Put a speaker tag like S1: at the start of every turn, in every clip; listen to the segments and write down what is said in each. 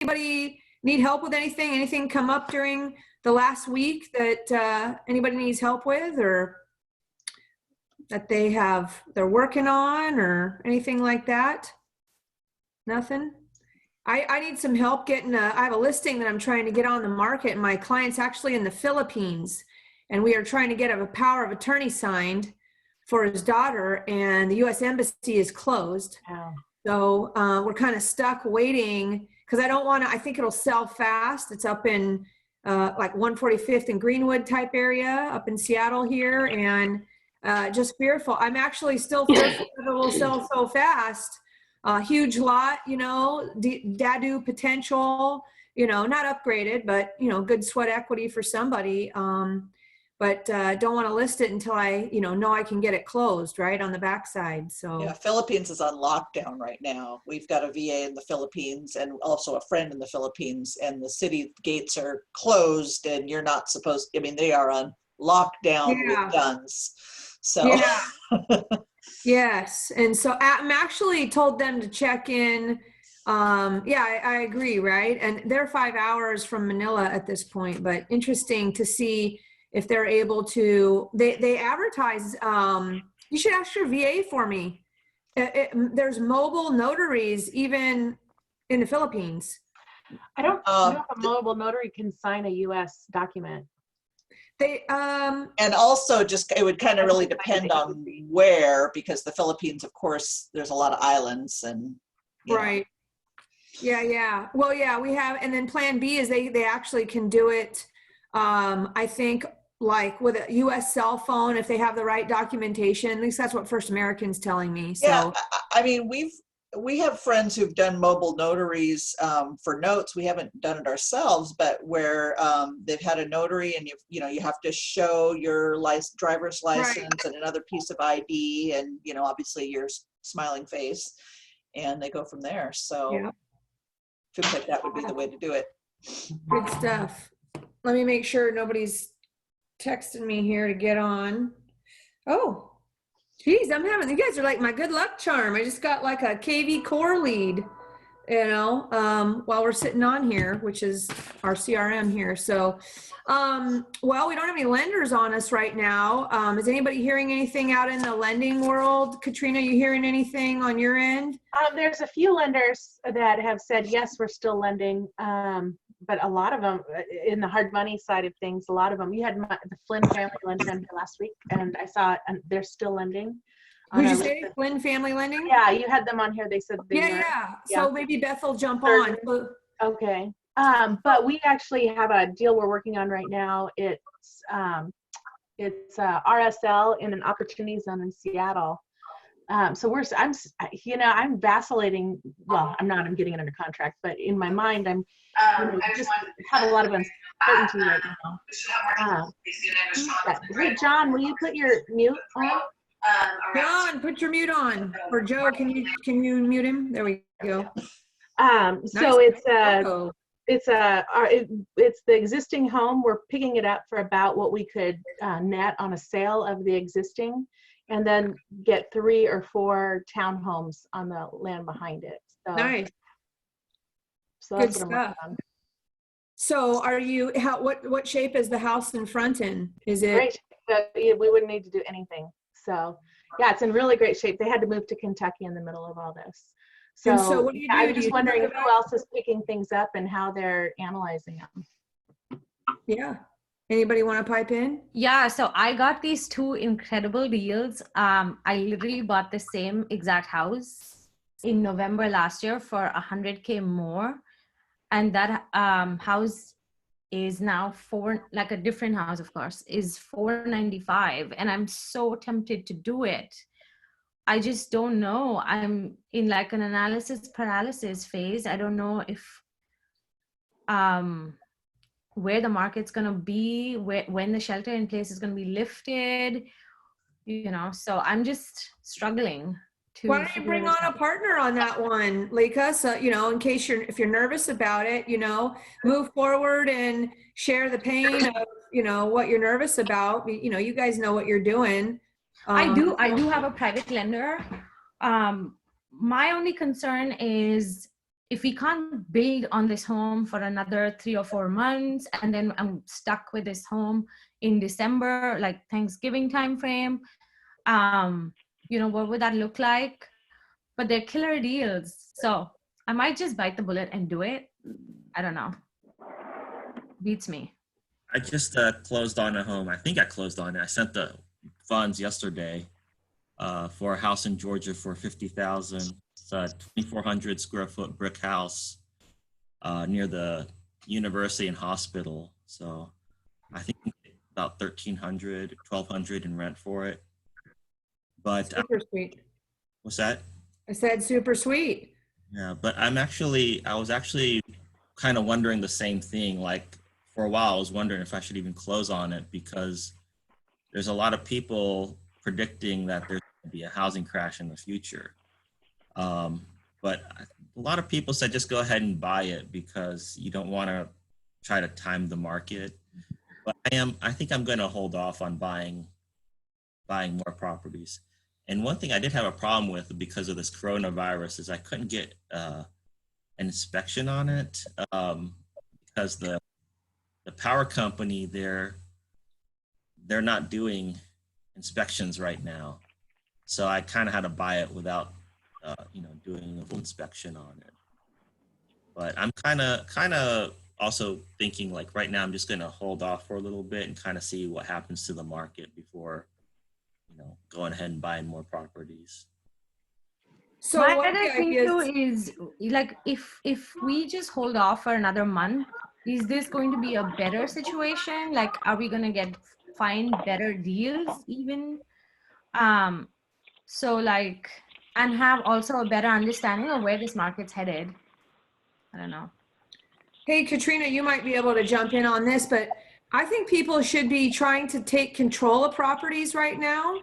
S1: anybody need help with anything? Anything come up during the last week that anybody needs help with, or that they're working on, or anything like that? Nothing? I need some help getting I have a listing that I'm trying to get on the market, and my client's actually in the Philippines, and we are trying to get a power of attorney signed for his daughter, and the U.S. Embassy is closed.
S2: Wow.
S1: So we're kind of stuck waiting, because I think it'll sell fast. It's up in like 145th and Greenwood type area up in Seattle here, and just fearful. I'm actually still fearful that it will sell so fast. Huge lot, Dadu potential, not upgraded, but, good sweat equity for somebody. But don't want to list it until I, know I can get it closed right on the backside. So
S3: yeah, Philippines is on lockdown right now. We've got a VA in the Philippines and also a friend in the Philippines, and the city gates are closed, and you're not supposed, they are on lockdown with guns. So
S1: yeah. Yes. And so I'm actually told them to check in. I agree. Right. And they're 5 hours from Manila at this point, but interesting to see if they're able to, they advertise, you should ask your VA for me. There's mobile notaries even in the Philippines.
S2: I don't know if a mobile notary can sign a U.S. document.
S1: They
S3: and also it would kind of really depend on where, because the Philippines, of course, there's a lot of islands and
S1: right. Yeah. Well, yeah, we have, and then plan B is they actually can do it. I think like with a US cell phone, if they have the right documentation. At least that's what First American's telling me. So
S3: yeah, we have friends who've done mobile notaries for notes. We haven't done it ourselves, but where they've had a notary, and you have to show your driver's license and another piece of ID, and obviously your smiling face, and they go from there. So
S1: yeah.
S3: Seems like that would be the way to do it.
S1: Good stuff. Let me make sure nobody's texting me here to get on. Oh. Geez, you guys are like my good luck charm. I just got like a KV core lead, while we're sitting on here, which is our CRM here. So, well, we don't have any lenders on us right now. Is anybody hearing anything out in the lending world? Katrina, you hearing anything on your end?
S2: There's a few lenders that have said, yes, we're still lending. But a lot of them in the hard money side of things, a lot of them, you had the Flynn family lender in here last week, and I saw it, and they're still lending.
S1: Who'd you say? Flynn family lending?
S2: Yeah, you had them on here. They said they were.
S1: Yeah. So maybe Beth will jump on.
S2: Okay. But we actually have a deal we're working on right now. It's RSL in an opportunity zone in Seattle. So I'm vacillating. Well, I'm not. I'm getting it under contract, but in my mind, I'm just have a lot of uncertainty right now. Hey, John, will you put your mute on?
S1: John, put your mute on. Or Joe, can you mute him? There we go.
S2: So it's the existing home. We're picking it up for about what we could net on a sale of the existing, and then get 3 or 4 townhomes on the land behind it. So,
S1: nice.
S2: So
S1: good stuff. So what shape is the house in front in? Is it?
S2: Great. We wouldn't need to do anything. So yeah, it's in really great shape. They had to move to Kentucky in the middle of all this. So
S1: what do you do?
S2: I'm just wondering who else is picking things up and how they're analyzing them.
S1: Yeah. Anybody want to pipe in?
S4: Yeah, so I got these 2 incredible deals. I literally bought the same exact house in November last year for $100K more. And that house is now a different house, of course, is $495. And I'm so tempted to do it. I just don't know. I'm in like an analysis paralysis phase. I don't know if where the market's going to be, when the shelter in place is going to be lifted, so I'm just struggling to.
S1: Why don't you bring on a partner on that one, Lika? So, in case if you're nervous about it, move forward and share the pain of, what you're nervous about. You guys know what you're doing.
S4: I do have a private lender. My only concern is if we can't build on this home for another 3 or 4 months, and then I'm stuck with this home in December, like Thanksgiving timeframe, what would that look like? But they're killer deals. So I might just bite the bullet and do it. I don't know. Beats me.
S5: I just closed on a home. I think I closed on it. I sent the funds yesterday for a house in Georgia for $50,000. It's a 2,400 square foot brick house near the university and hospital. So I think about $1,300, $1,200 in rent for it. But
S1: Super sweet.
S5: what's that?
S1: I said super sweet.
S5: Yeah, but I was actually kind of wondering the same thing. Like for a while, I was wondering if I should even close on it because there's a lot of people predicting that there's going to be a housing crash in the future. But a lot of people said just go ahead and buy it because you don't want to try to time the market. But I think I'm going to hold off on buying more properties. And one thing I did have a problem with because of this coronavirus is I couldn't get an inspection on it because the power company, they're not doing inspections right now. So I kind of had to buy it without, doing a full inspection on it. But I'm kind of also thinking like right now I'm just going to hold off for a little bit and kind of see what happens to the market before going ahead and buying more properties.
S1: So
S4: My
S1: what are
S4: other
S1: the
S4: thing
S1: ideas?
S4: too is like if we just hold off for another month, is this going to be a better situation? Like, are we going to find better deals even? So like, and have also a better understanding of where this market's headed. I don't know.
S1: Hey, Katrina, you might be able to jump in on this, but I think people should be trying to take control of properties right now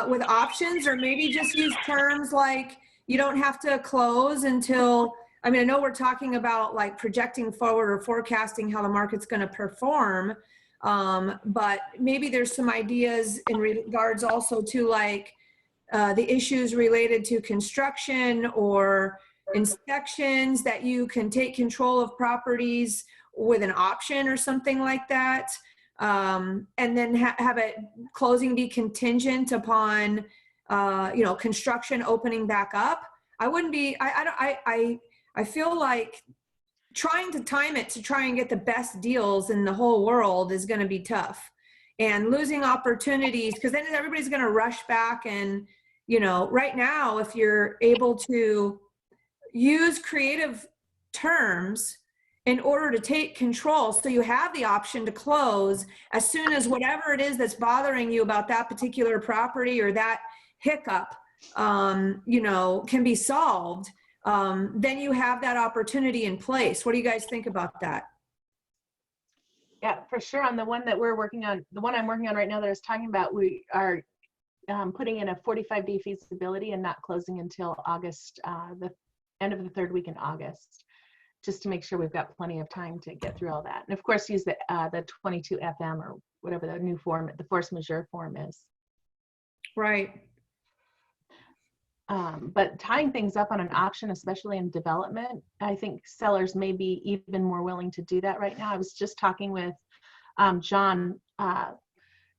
S1: with options, or maybe just use terms like you don't have to close until, I know we're talking about like projecting forward or forecasting how the market's going to perform. But maybe there's some ideas in regards also to like the issues related to construction or inspections that you can take control of properties with an option or something like that. And then have it closing be contingent upon, construction opening back up. I feel like trying to time it to try and get the best deals in the whole world is going to be tough, and losing opportunities because then everybody's going to rush back. And, right now, if you're able to use creative terms in order to take control, so you have the option to close as soon as whatever it is that's bothering you about that particular property or that hiccup, can be solved, then you have that opportunity in place. What do you guys think about that?
S2: Yeah, for sure. On the one that we're working on, the one I'm working on right now that I was talking about, we are putting in a 45-day feasibility and not closing until August, the end of the third week in August, just to make sure we've got plenty of time to get through all that. And of course, use the 22 FM or whatever the new form, the force majeure form is.
S1: Right.
S2: But tying things up on an option, especially in development, I think sellers may be even more willing to do that right now. I was just talking with John,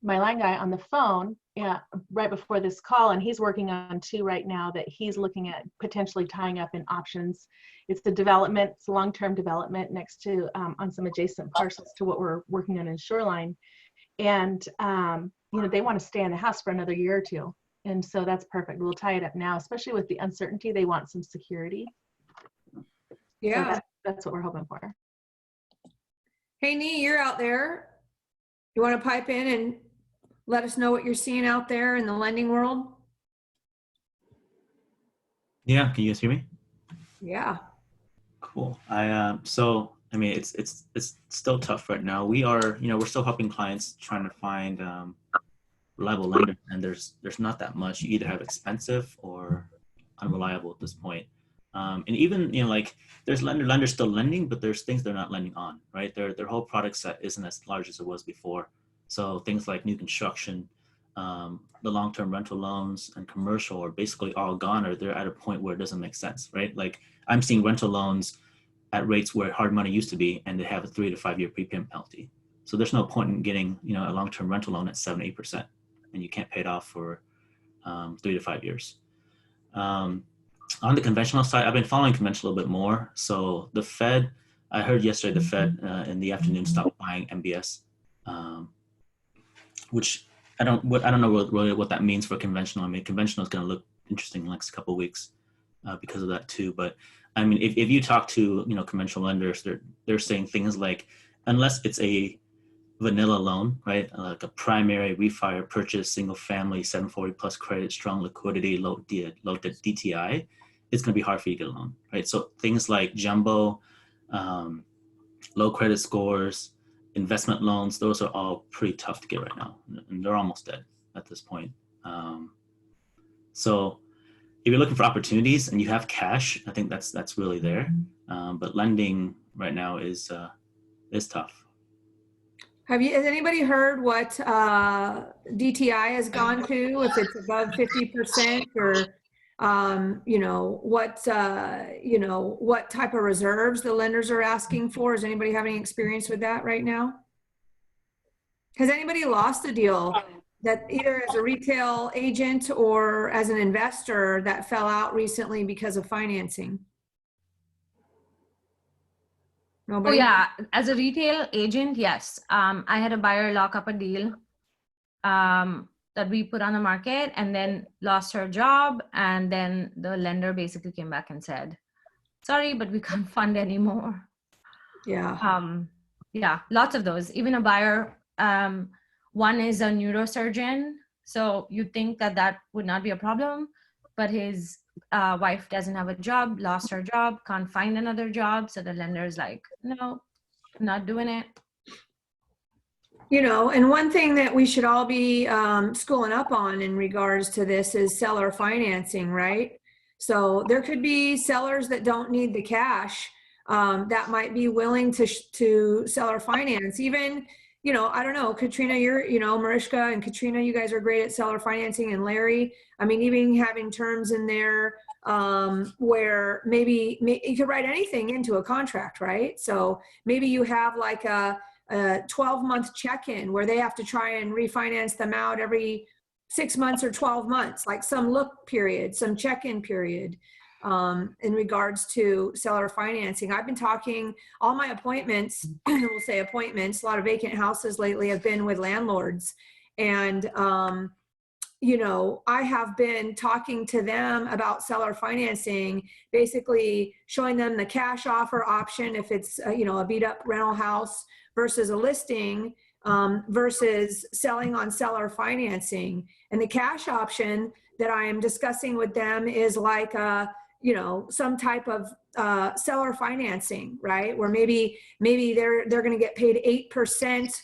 S2: my line guy, on the phone right before this call, and he's working on two right now that he's looking at potentially tying up in options. It's the development, it's long-term development next to on some adjacent parcels to what we're working on in Shoreline. And they want to stay in the house for another year or two. And so that's perfect. We'll tie it up now, especially with the uncertainty. They want some security.
S1: Yeah.
S2: So that's what we're hoping for.
S1: Hey, Nee, you're out there. You want to pipe in and let us know what you're seeing out there in the lending world?
S6: Yeah, can you guys hear me?
S1: Yeah.
S6: Cool. It's still tough right now. We're still helping clients trying to find reliable lender, and there's not that much. You either have expensive or unreliable at this point. And even there's lenders still lending, but there's things they're not lending on, right? Their whole product set isn't as large as it was before. So things like new construction, the long-term rental loans and commercial are basically all gone, or they're at a point where it doesn't make sense, right? Like I'm seeing rental loans at rates where hard money used to be, and they have a 3 to 5 year prepayment penalty. So there's no point in getting, you know, a long-term rental loan at 7-8%, and you can't pay it off for 3 to 5 years. On the conventional side, I've been following conventional a little bit more. So the Fed, I heard yesterday the Fed in the afternoon stopped buying MBS, which I don't know really what that means for conventional. I mean, conventional is going to look interesting in the next couple of weeks because of that too. But I mean, if you talk to, you know, conventional lenders, they're saying things like, unless it's a vanilla loan, right, like a primary refi or purchase, single family, 740 plus credit, strong liquidity, low DTI, it's going to be hard for you to get a loan, right? So things like jumbo, low credit scores, investment loans, those are all pretty tough to get right now, and they're almost dead at this point. So if you're looking for opportunities and you have cash, I think that's really there. But lending right now is tough.
S1: Has anybody heard what DTI has gone to, if it's above 50%, or you know, what type of reserves the lenders are asking for? Does anybody have any experience with that right now? Has anybody lost a deal that either as a retail agent or as an investor that fell out recently because of financing? Nobody?
S4: Oh yeah, as a retail agent, yes. I had a buyer lock up a deal that we put on the market, and then lost her job, and then the lender basically came back and said, sorry, but we can't fund anymore.
S1: Yeah.
S4: Yeah, lots of those. Even a buyer, one is a neurosurgeon, so you'd think that would not be a problem, but his wife doesn't have a job, lost her job, can't find another job, so the lender's like, no, I'm not doing it.
S1: You know, and one thing that we should all be schooling up on in regards to this is seller financing, right? So there could be sellers that don't need the cash that might be willing to seller finance. Even, you know, I don't know, Katrina, Mariska and Katrina, you guys are great at seller financing, and Larry, I mean, even having terms in there where maybe you could write anything into a contract, right? So maybe you have like a 12-month check-in where they have to try and refinance them out every 6 months or 12 months, like some look period, some check-in period in regards to seller financing. I've been talking, all my appointments, we'll say appointments, a lot of vacant houses lately have been with landlords. And, you know, I have been talking to them about seller financing, basically showing them the cash offer option if it's, you know, a beat up rental house versus a listing versus selling on seller financing. And the cash option that I am discussing with them is like, you know, some type of seller financing, right? Where maybe they're going to get paid 8%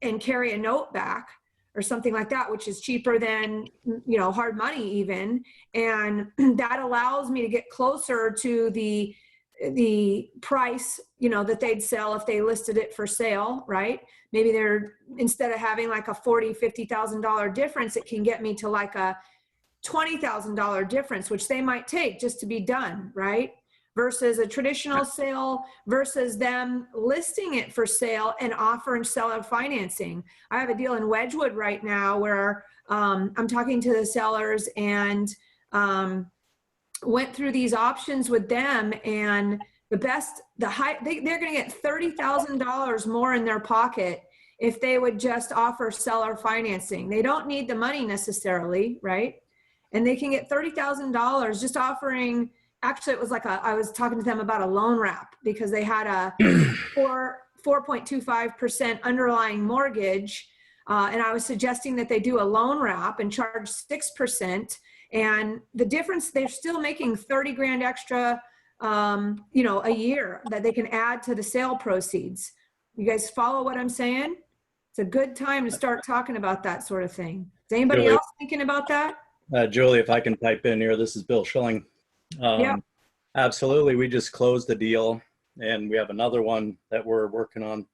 S1: and carry a note back or something like that, which is cheaper than, you know, hard money even. And that allows me to get closer to the price, you know, that they'd sell if they listed it for sale, right? Maybe they're, instead of having like a $40,000-$50,000 difference, it can get me to like a $20,000 difference, which they might take just to be done, right? Versus a traditional sale versus them listing it for sale and offering seller financing. I have a deal in Wedgwood right now where I'm talking to the sellers and went through these options with them, and they're going to get $30,000 more in their pocket if they would just offer seller financing. They don't need the money necessarily, right? And they can get $30,000 just offering, actually it was like I was talking to them about a loan wrap because they had a 4.25% underlying mortgage. And I was suggesting that they do a loan wrap and charge 6%. And the difference, they're still making 30 grand extra, you know, a year that they can add to the sale proceeds. You guys follow what I'm saying? It's a good time to start talking about that sort of thing. Is anybody else thinking about that?
S7: Julie, if I can pipe in here, this is Bill Schilling.
S1: Yeah.
S7: Absolutely. We just closed the deal and we have another one that we're working on.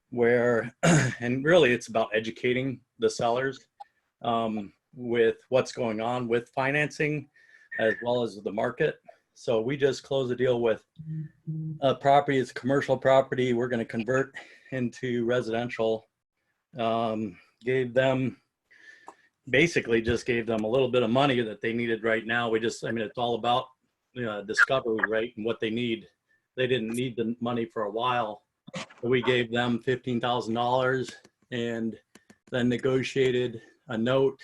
S7: where, and really it's about educating the sellers with what's going on with financing as well as the market. So we just closed a deal with a property. It's a commercial property. We're going to convert into residential. Gave them, basically just gave them a little bit of money that they needed right now. It's all about discovery, right? And what they need. They didn't need the money for a while. So we gave them $15,000 and then negotiated a note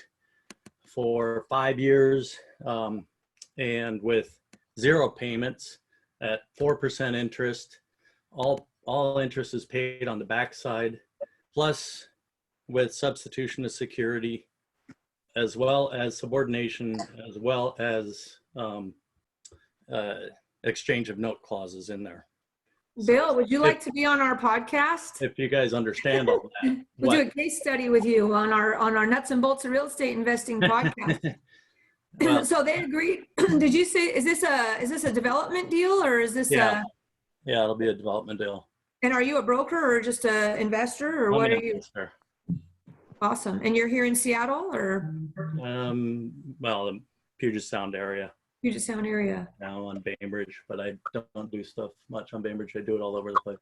S7: for 5 years and with 0 payments at 4% interest. All interest is paid on the backside, plus with substitution of security, as well as subordination, as well as exchange of note clauses in there.
S1: Bill, would you like to be on our podcast?
S7: If you guys understand all that.
S1: We'll do a case study with you on our nuts and bolts of real estate investing podcast.
S7: Well,
S1: so they agreed. Did you say, is this a development deal, or is this
S7: yeah, it'll be a development deal.
S1: and are you a broker or just an investor, or what are you?
S7: Sure.
S1: Awesome. And you're here in Seattle, or
S7: Well, the Puget Sound area.
S1: Puget Sound area?
S7: Now on Bainbridge, but I don't do stuff much on Bainbridge. I do it all over the place.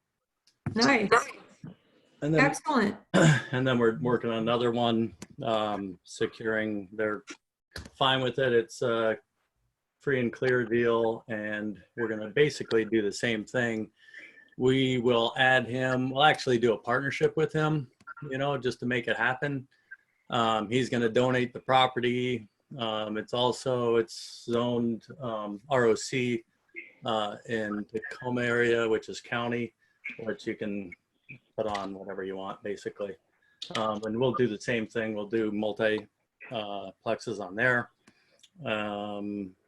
S1: Nice.
S7: And then,
S1: Excellent.
S7: and then we're working on another one, securing. They're fine with it. It's a free and clear deal, and we're going to basically do the same thing. We will add him. We'll actually do a partnership with him, just to make it happen. He's going to donate the property. It's zoned ROC in Tacoma area, which is county, which you can put on whatever you want, basically. And we'll do the same thing. We'll do multi-plexes on there.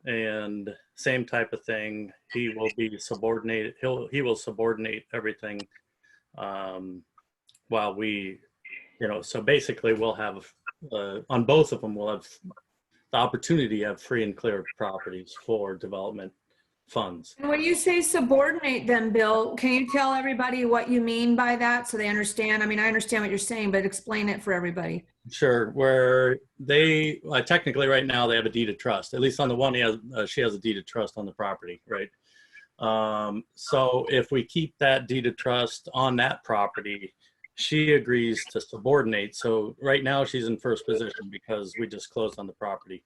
S7: And same type of thing. He will be subordinated. He will subordinate everything while we, so basically we'll have, on both of them, we'll have the opportunity to have free and clear properties for development funds.
S1: And when you say subordinate them, Bill, can you tell everybody what you mean by that so they understand? I mean, I understand what you're saying, but explain it for everybody.
S7: Sure. Where they technically right now they have a deed of trust. At least on the one she has a deed of trust on the property, right? So if we keep that deed of trust on that property, she agrees to subordinate. So right now she's in first position because we just closed on the property.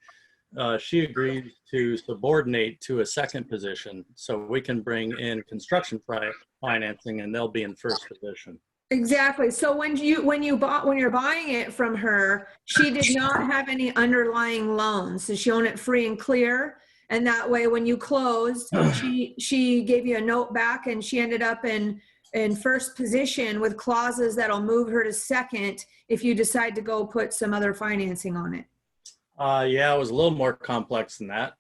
S7: She agreed to subordinate to a second position so we can bring in construction financing and they'll be in first position.
S1: Exactly. So when you're buying it from her, she did not have any underlying loans. So she owned it free and clear. And that way, when you closed, she gave you a note back, and she ended up in first position with clauses that'll move her to second if you decide to go put some other financing on it.
S7: Yeah, it was a little more complex than that.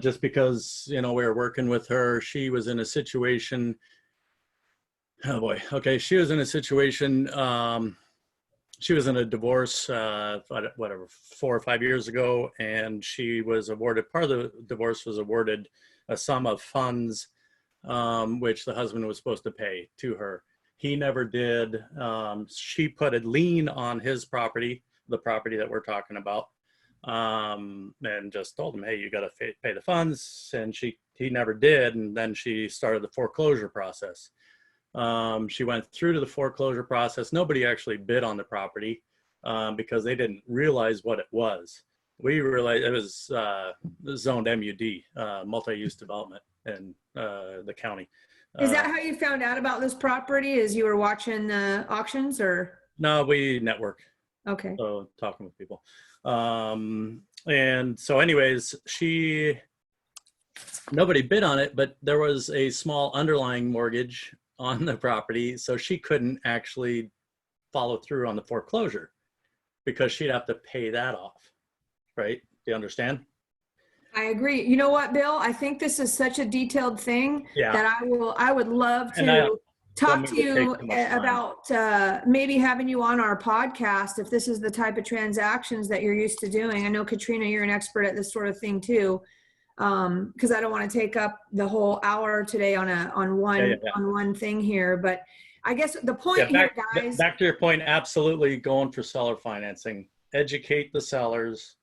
S7: Just because, we were working with her, she was in a situation. Oh boy. Okay. She was in a situation, she was in a divorce, 4 or 5 years ago, and she was awarded, part of the divorce was awarded a sum of funds, which the husband was supposed to pay to her. He never did. She put a lien on his property, the property that we're talking about, and just told him, hey, you got to pay the funds. And he never did. And then she started the foreclosure process. She went through to the foreclosure process. Nobody actually bid on the property because they didn't realize what it was. We realized it was zoned MUD, multi-use development in the county.
S1: Is that how you found out about this property? As you were watching the auctions, or?
S7: No, we network.
S1: Okay.
S7: So talking with people. And so anyways, nobody bid on it, but there was a small underlying mortgage on the property. So she couldn't actually follow through on the foreclosure because she'd have to pay that off. Right? Do you understand?
S1: I agree. You know what, Bill? I think this is such a detailed thing that I would love to talk to you about maybe having you on our podcast if this is the type of transactions that you're used to doing. I know, Katrina, you're an expert at this sort of thing too. because I don't want to take up the whole hour today on one thing here. But I guess the point here, guys.
S7: Back to your point, absolutely going for seller financing. Educate the sellers,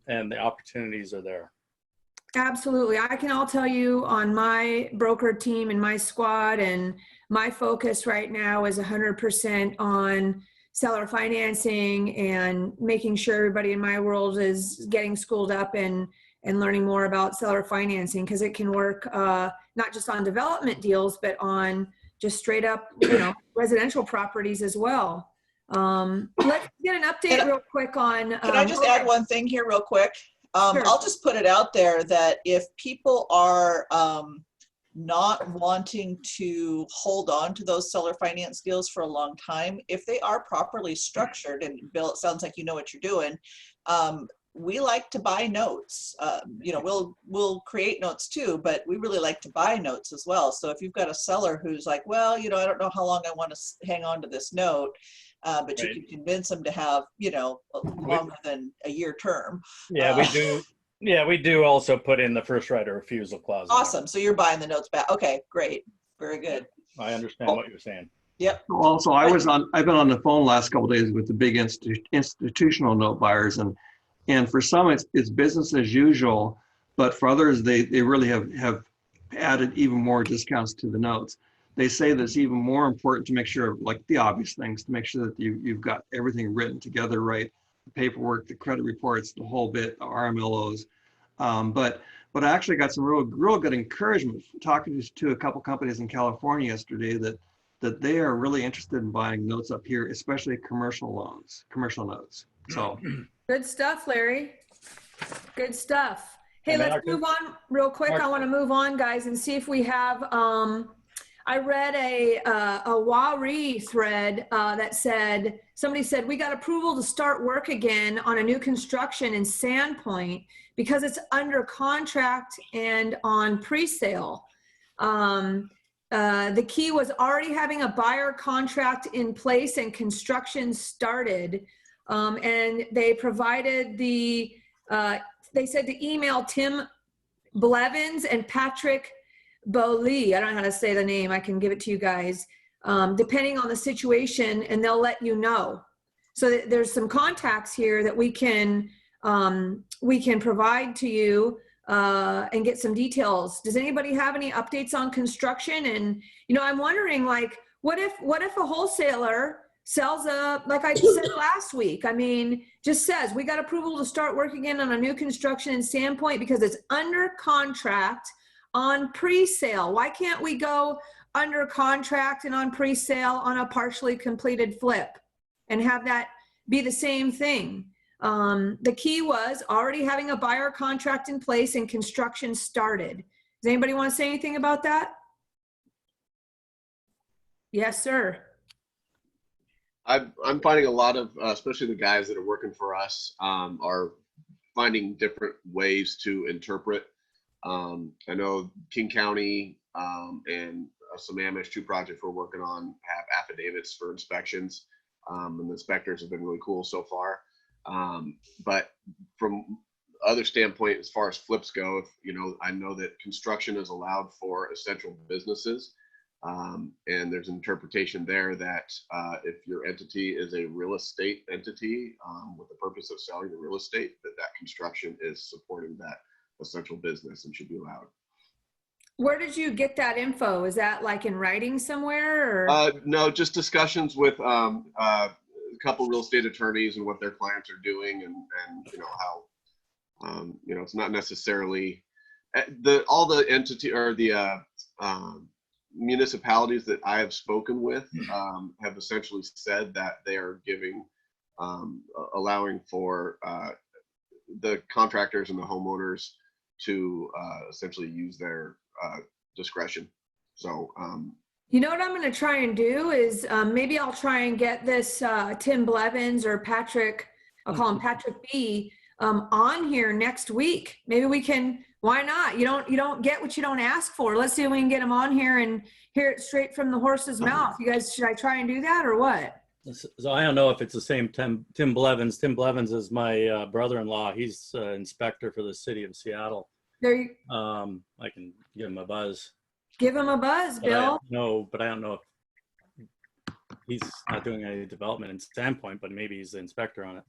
S7: and the opportunities are there.
S1: Absolutely. I can all tell you on my broker team and my squad, and my focus right now is 100% on seller financing and making sure everybody in my world is getting schooled up and learning more about seller financing, because it can work not just on development deals, but on just straight up, residential properties as well. Let's get an update real quick on.
S3: Can I just add one thing here real quick?
S1: Sure.
S3: I'll just put it out there that if people are not wanting to hold on to those seller finance deals for a long time, if they are properly structured, and Bill, it sounds like you know what you're doing, we like to buy notes. We'll create notes too, but we really like to buy notes as well. So if you've got a seller who's like, well, I don't know how long I want to hang on to this note, but you can convince them to have, longer than a year term.
S7: Yeah, we do. Yeah, we do also put in the first right of refusal clause.
S3: Awesome. So you're buying the notes back. Okay, great. Very good.
S7: I understand what you're saying.
S3: Yep.
S8: Also, I've been on the phone last couple of days with the big institutional note buyers, and for some it's business as usual, but for others they really have added even more discounts to the notes. They say that it's even more important to make sure, like the obvious things, to make sure that you've got everything written together right, the paperwork, the credit reports, the whole bit, the RMLOs. But I actually got some real good encouragement from talking to a couple companies in California yesterday that they are really interested in buying notes up here, especially commercial notes. So
S1: good stuff, Larry. Good stuff. Hey, let's move on real quick. I want to move on, guys, and see if we have. I read a WARI thread that said, somebody said, we got approval to start work again on a new construction in Sandpoint because it's under contract and on pre-sale. The key was already having a buyer contract in place and construction started. And they provided they said to email Tim Blevins and Patrick Bowley. I don't know how to say the name. I can give it to you guys, depending on the situation, and they'll let you know. So there's some contacts here that we can provide to you and get some details. Does anybody have any updates on construction? And I'm wondering, like, what if a wholesaler sells like I said last week, just says we got approval to start working again on a new construction in Sandpoint because it's under contract on pre-sale. Why can't we go under contract and on pre-sale on a partially completed flip and have that be the same thing? The key was already having a buyer contract in place and construction started. Does anybody want to say anything about that? Yes, sir.
S9: I'm finding a lot of, especially the guys that are working for us, are finding different ways to interpret. I know King County and some AMH2 projects we're working on have affidavits for inspections, and the inspectors have been really cool so far. But from other standpoint, as far as flips go, I know that construction is allowed for essential businesses. And there's an interpretation there that if your entity is a real estate entity with the purpose of selling the real estate, that construction is supporting that essential business and should be allowed.
S1: Where did you get that info? Is that like in writing somewhere? Or?
S9: No, just discussions with a couple real estate attorneys and what their clients are doing, and how it's not necessarily all the entity or the municipalities that I have spoken with have essentially said that they are allowing for the contractors and the homeowners to essentially use their discretion. So,
S1: you know what I'm going to try and do is maybe I'll try and get this Tim Blevins or Patrick, I'll call him Patrick B, on here next week. Maybe we can. Why not? You don't get what you don't ask for. Let's see if we can get him on here and hear it straight from the horse's mouth. You guys, should I try and do that or what?
S7: So I don't know if it's the same Tim Blevins. Tim Blevins is my brother-in-law. He's inspector for the city of Seattle.
S1: There you
S7: I can give him a buzz.
S1: give him a buzz, Bill.
S7: But I don't know if he's not doing any development in Sandpoint, but maybe he's the inspector on it.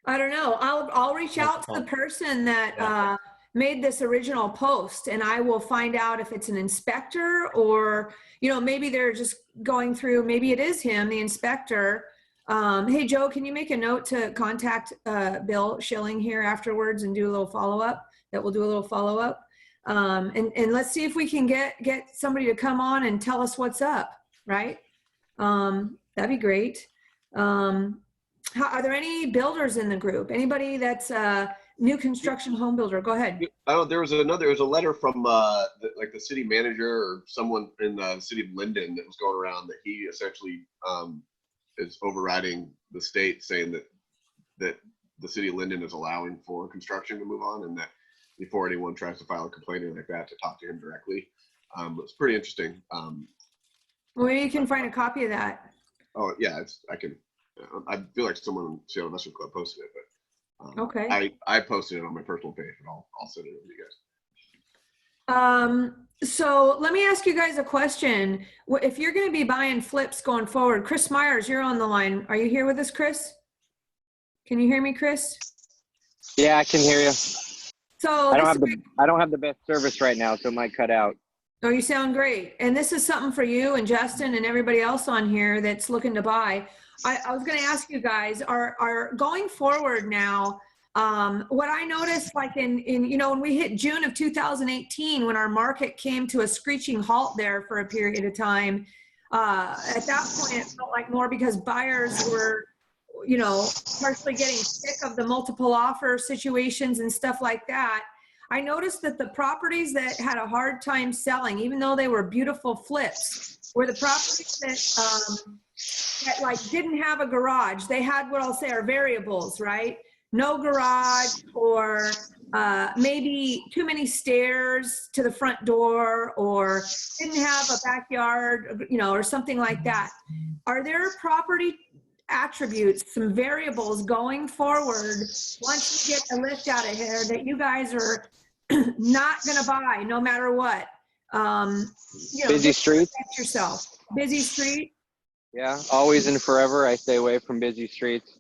S1: I don't know. I'll reach out to the person that made this original post, and I will find out if it's an inspector or, you know, maybe they're just going through, maybe it is him, the inspector. Hey, Joe, can you make a note to contact Bill Schilling here afterwards and do a little follow-up? That we'll do a little follow-up. And let's see if we can get somebody to come on and tell us what's up, right? That'd be great. Are there any builders in the group? Anybody that's a new construction home builder? Go ahead.
S9: Oh, there was a letter from the city manager or someone in the city of Linden that was going around that he essentially is overriding the state, saying that the city of Linden is allowing for construction to move on, and that before anyone tries to file a complaint like that, to talk to him directly. It's pretty interesting.
S1: Well, you can find a copy of that.
S9: Oh yeah, I can. I feel like someone in Seattle Investment Club posted it, but
S1: Okay.
S9: I posted it on my personal page, and I'll send it over to you guys.
S1: So let me ask you guys a question. If you're going to be buying flips going forward, Chris Myers, you're on the line. Are you here with us, Chris? Can you hear me, Chris?
S10: Yeah, I can hear you.
S1: So
S10: I don't have the best service right now, so it might cut out.
S1: Oh, you sound great. And this is something for you and Justin and everybody else on here that's looking to buy. I was going to ask you guys, are going forward now, what I noticed, like in you know, when we hit June of 2018, when our market came to a screeching halt there for a period of time, at that point it felt like more because buyers were, you know, partially getting sick of the multiple offer situations and stuff like that. I noticed that the properties that had a hard time selling, even though they were beautiful flips, were the properties that like didn't have a garage. They had what I'll say are variables, right? No garage, or maybe too many stairs to the front door, or didn't have a backyard, you know, or something like that. Are there property attributes, some variables going forward once you get a list out of here that you guys are not going to buy no matter what? You know,
S10: Busy street.
S1: Yourself. Busy street.
S10: Yeah, always and forever. I stay away from busy streets.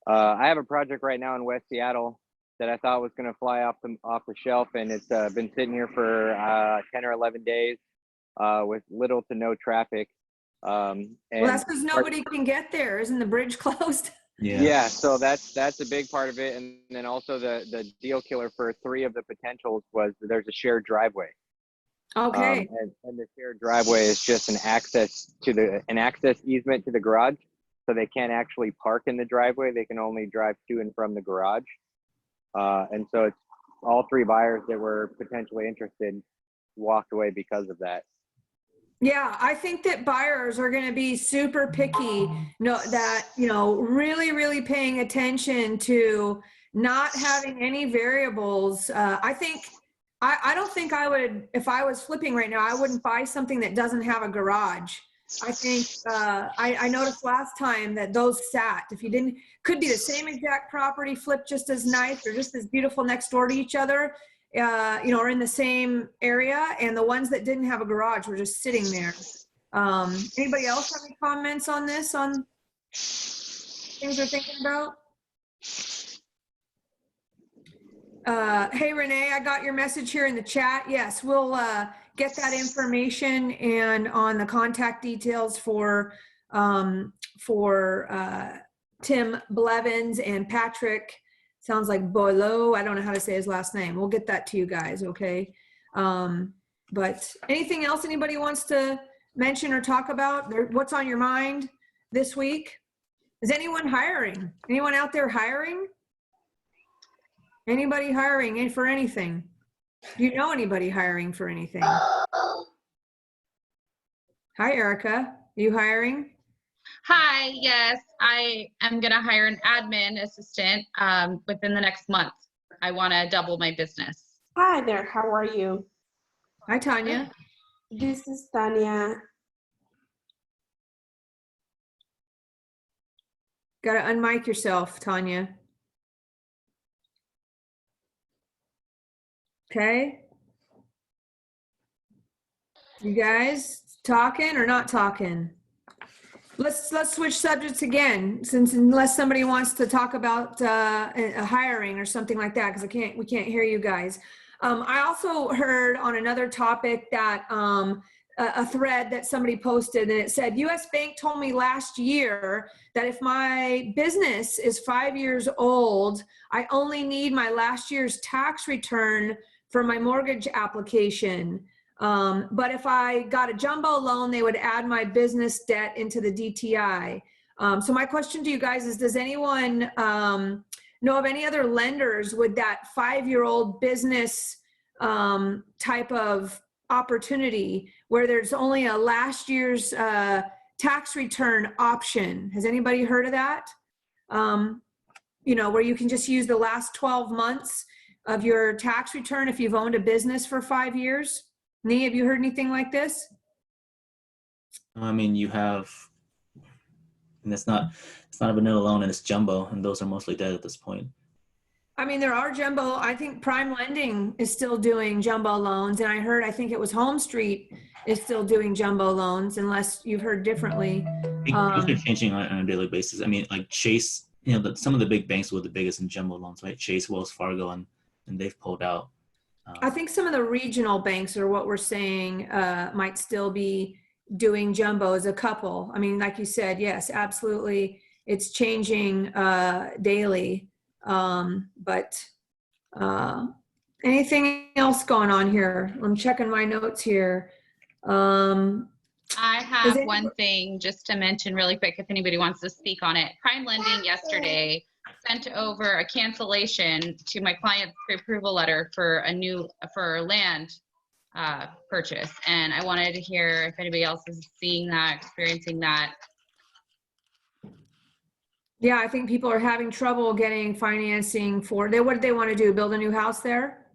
S10: I have a project right now in West Seattle that I thought was going to fly off the shelf, and it's been sitting here for 10 or 11 days with little to no traffic.
S1: Well, that's because nobody can get there. Isn't the bridge closed?
S10: Yeah, so that's a big part of it. And then also the deal killer for 3 of the potentials was there's a shared driveway.
S1: Okay.
S10: And the shared driveway is just an access easement to the garage. So they can't actually park in the driveway. They can only drive to and from the garage. And so it's all 3 buyers that were potentially interested walked away because of that.
S1: Yeah, I think that buyers are going to be super picky, really, really paying attention to not having any variables. I don't think I would, if I was flipping right now, I wouldn't buy something that doesn't have a garage. I think I noticed last time that those sat. If you didn't, could be the same exact property, flipped just as nice or just as beautiful next door to each other. Or in the same area, and the ones that didn't have a garage were just sitting there. Anybody else have any comments on this, on things they're thinking about? Hey, Renee, I got your message here in the chat. Yes, we'll get that information and on the contact details for Tim Blevins and Patrick. Sounds like Boileau. I don't know how to say his last name. We'll get that to you guys, okay? But anything else anybody wants to mention or talk about? What's on your mind this week? Is anyone hiring? Anyone out there hiring? Anybody hiring for anything? Do you know anybody hiring for anything? Hi, Erica. Are you hiring?
S11: Hi, yes, I am going to hire an admin assistant within the next month. I want to double my business.
S12: Hi there, how are you?
S1: Hi, Tanya.
S12: This is Tanya.
S1: Got to unmic yourself, Tanya. Okay. You guys talking or not talking? Let's switch subjects again, since unless somebody wants to talk about a hiring or something like that, because we can't hear you guys. I also heard on another topic that a thread that somebody posted, and it said, U.S. Bank told me last year that if my business is 5 years old, I only need my last year's tax return for my mortgage application. But if I got a jumbo loan, they would add my business debt into the DTI. So my question to you guys is, does anyone know of any other lenders with that 5-year-old business type of opportunity where there's only a last year's tax return option? Has anybody heard of that? You know, where you can just use the last 12 months of your tax return if you've owned a business for 5 years? Nee, have you heard anything like this?
S6: I mean, you have, and it's not a vanilla loan, and it's jumbo, and those are mostly dead at this point.
S1: I mean, there are jumbo. I think Prime Lending is still doing jumbo loans, and I think it was Home Street is still doing jumbo loans, unless you've heard differently.
S6: Things are changing on a daily basis. I mean, like Chase, you know, some of the big banks were the biggest in jumbo loans, right? Chase, Wells Fargo, and they've pulled out.
S1: I think some of the regional banks are what we're saying might still be doing jumbos, a couple. I mean, like you said, yes, absolutely. It's changing daily. But anything else going on here? I'm checking my notes here.
S11: I have one thing just to mention really quick if anybody wants to speak on it. Prime Lending yesterday sent over a cancellation to my client's pre-approval letter for land purchase, and I wanted to hear if anybody else is seeing that, experiencing that.
S1: Yeah, I think people are having trouble getting financing for what did they want to do? Build a new house there?